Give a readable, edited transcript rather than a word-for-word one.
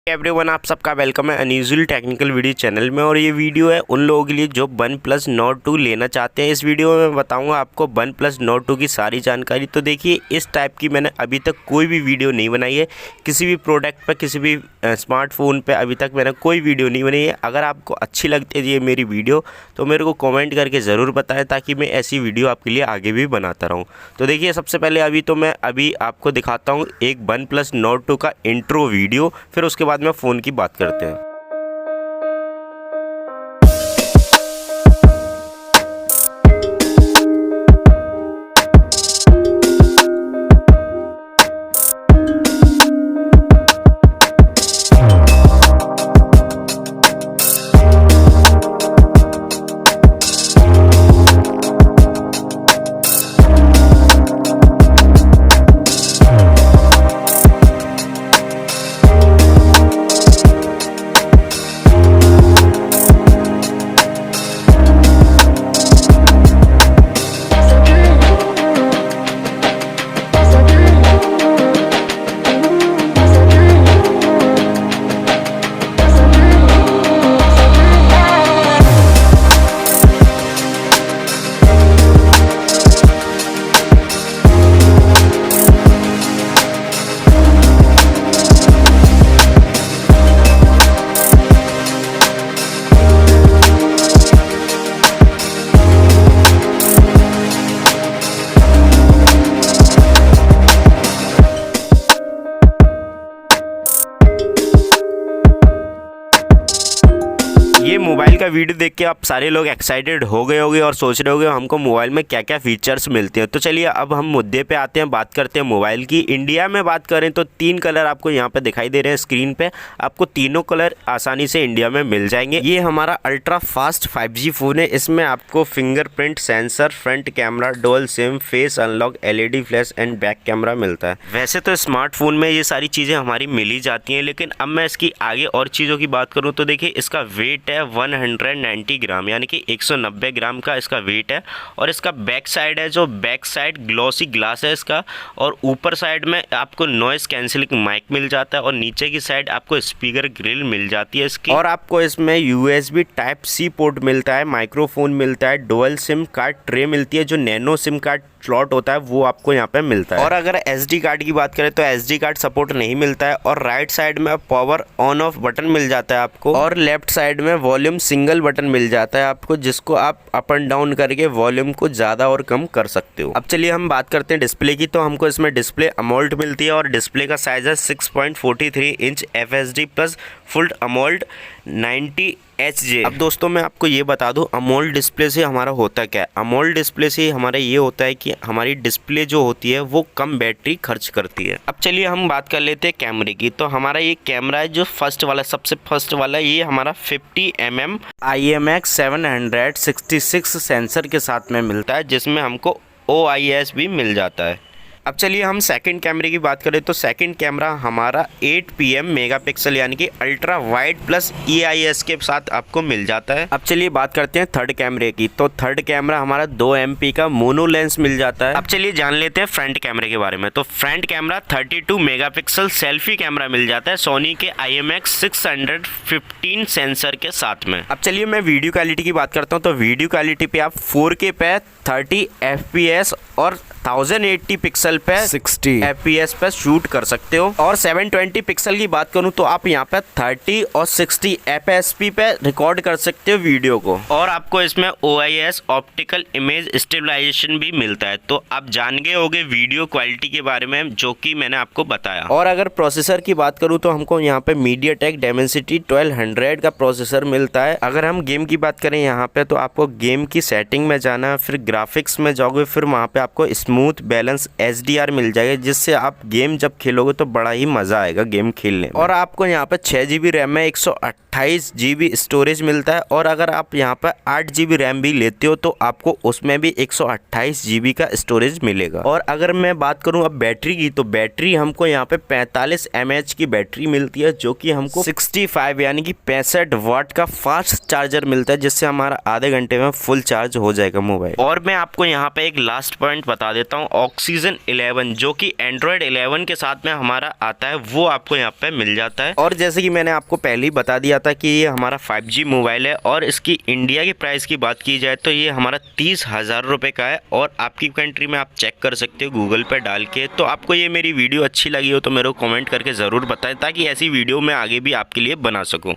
Everyone, आप सबका welcome है अनयूजुअल टेक्निकल वीडियो चैनल में। और ये वीडियो है उन लोगों के लिए जो वन प्लस नोट 2 लेना चाहते हैं। इस वीडियो में मैं बताऊंगा आपको वन प्लस नोट 2 की सारी जानकारी। तो देखिए, इस टाइप की मैंने अभी तक कोई भी वीडियो नहीं बनाई है। किसी भी प्रोडक्ट पर, किसी भी स्मार्टफोन पे अभी तक मैंने कोई वीडियो नहीं बनाई है। अगर आपको अच्छी लगती है ये मेरी वीडियो तो मेरे को कॉमेंट करके ज़रूर बताएं, ताकि मैं ऐसी वीडियो आपके लिए आगे भी बनाता रहूँ। तो देखिए, सबसे पहले मैं अभी आपको दिखाता हूँ एक वन प्लस नोट 2 का इंट्रो वीडियो, फिर उसके बाद में फ़ोन की बात करते हैं। ये मोबाइल का वीडियो देख के आप सारे लोग एक्साइटेड हो गए होंगे और सोच रहे होंगे हमको मोबाइल में क्या क्या फीचर्स मिलते हैं। तो चलिए अब हम मुद्दे पे आते हैं, बात करते हैं मोबाइल की। इंडिया में बात करें तो 3 कलर आपको यहाँ पे दिखाई दे रहे हैं स्क्रीन पे। आपको तीनों कलर आसानी से इंडिया में मिल जाएंगे। ये हमारा अल्ट्रा फास्ट 5G फ़ोन है। इसमें आपको fingerprint sensor, front camera, dual SIM, face unlock, LED flash and back camera मिलता है। वैसे तो स्मार्टफोन में ये सारी चीज़ें हमारी मिल ही जाती हैं, लेकिन अब मैं इसकी आगे और चीज़ों की बात करूँ तो देखिए, इसका वेट है 190 ग्राम, यानी कि 190 ग्राम का इसका वेट है। और इसका बैक साइड है, जो बैक साइड ग्लॉसी ग्लास है इसका। और ऊपर साइड में आपको नॉइस कैंसिलिंग माइक मिल जाता है, और नीचे की साइड आपको स्पीकर ग्रिल मिल जाती है इसकी। और आपको इसमें USB Type-C पोर्ट मिलता है, माइक्रोफोन मिलता है, डुअल सिम कार्ड ट्रे मिलती है, जो नैनो सिम कार्ड स्लॉट होता है वो आपको यहाँ पे मिलता है। और अगर SD कार्ड की बात करें तो SD कार्ड सपोर्ट नहीं मिलता है। और राइट साइड में पावर ऑन ऑफ बटन मिल जाता है आपको, और लेफ्ट साइड में वॉल्यूम सिंगल बटन मिल जाता है आपको, जिसको आप अप एंड डाउन करके वॉल्यूम को ज़्यादा और कम कर सकते हो। अब चलिए हम बात करते हैं डिस्प्ले की। तो हमको इसमें डिस्प्ले अमोल्ड मिलती है, और डिस्प्ले का साइज है 6.43 inch FHD plus full AMOLED 90Hz। अब दोस्तों मैं आपको ये बता दूं, अमोल्ड डिस्प्ले से हमारा होता क्या है। अमोल्ड डिस्प्ले से हमारा ये होता है कि हमारी डिस्प्ले जो होती है वो कम बैटरी खर्च करती है। अब चलिए हम बात कर लेते हैं कैमरे की। तो हमारा ये कैमरा है जो फर्स्ट वाला, सबसे फर्स्ट वाला, ये हमारा 50mm IMX 766 सेंसर के साथ में मिलता है, जिसमें हमको OIS भी मिल जाता है। अब चलिए हम सेकंड कैमरे की बात करें तो सेकंड कैमरा हमारा 8PM मेगापिक्सल, यानी कि अल्ट्रा वाइड प्लस EIS के साथ आपको मिल जाता है। अब चलिए बात करते हैं थर्ड कैमरे की। तो थर्ड कैमरा हमारा 2MP का मोनो लेंस मिल जाता है। अब चलिए जान लेते हैं फ्रंट कैमरे के बारे में। तो front camera 32 megapixel selfie camera मिल जाता है, सोनी के IMX 615 सेंसर के साथ में। अब चलिए मैं वीडियो क्वालिटी की बात करता हूँ। तो वीडियो क्वालिटी पे आप 4K पे 30 FPS और 1080 पिक्सल पे 60 FPS पे शूट कर सकते हो। और 720 पिक्सल की बात करूं तो आप यहां पे 30 और 60 fps पे रिकॉर्ड कर सकते हो वीडियो को। और आपको इसमें OIS ऑप्टिकल इमेज स्टेबलाइजेशन भी मिलता है। तो आप जान गए होंगे वीडियो क्वालिटी के बारे में, जो कि मैंने आपको बताया। और अगर प्रोसेसर की बात करूं तो हमको यहाँ पे MediaTek Dimensity 1200 का प्रोसेसर मिलता है। अगर हम गेम की बात करें यहाँ पे, तो आपको गेम की सेटिंग में जाना है, फिर ग्राफिक्स में जाओगे, फिर वहाँ पे आपको स्मूथ बैलेंस HDR मिल जाएगा, जिससे आप गेम जब खेलोगे तो बड़ा ही मजा आएगा गेम खेलने में। और आपको यहाँ पे 6GB रैम में 128GB स्टोरेज मिलता है। और अगर आप यहाँ पे 8GB रैम भी लेते हो तो आपको उसमें भी 128GB का स्टोरेज मिलेगा। और अगर मैं बात करूँ अब बैटरी की, तो बैटरी हमको यहाँ पे 45 mAh की बैटरी मिलती है, जो कि हमको 65 यानी कि 65 वाट का फास्ट चार्जर मिलता है, जिससे हमारा आधे घंटे में फुल चार्ज हो जाएगा मोबाइल। और मैं आपको यहाँ पे एक लास्ट पॉइंट बता देता देता हूँ ऑक्सीजन 11 जो कि एंड्रॉयड 11 के साथ में हमारा आता है, वो आपको यहाँ पे मिल जाता है। और जैसे कि मैंने आपको पहले ही बता दिया था कि ये हमारा 5G मोबाइल है और इसकी इंडिया की प्राइस की बात की जाए तो ये हमारा 30,000 रुपये का है। और आपकी कंट्री में आप चेक कर सकते हो गूगल पे डाल के। तो आपको ये मेरी वीडियो अच्छी लगी हो तो मेरे को कमेंट करके ज़रूर बताएं ताकि ऐसी वीडियो मैं आगे भी आपके लिए बना सकूँ।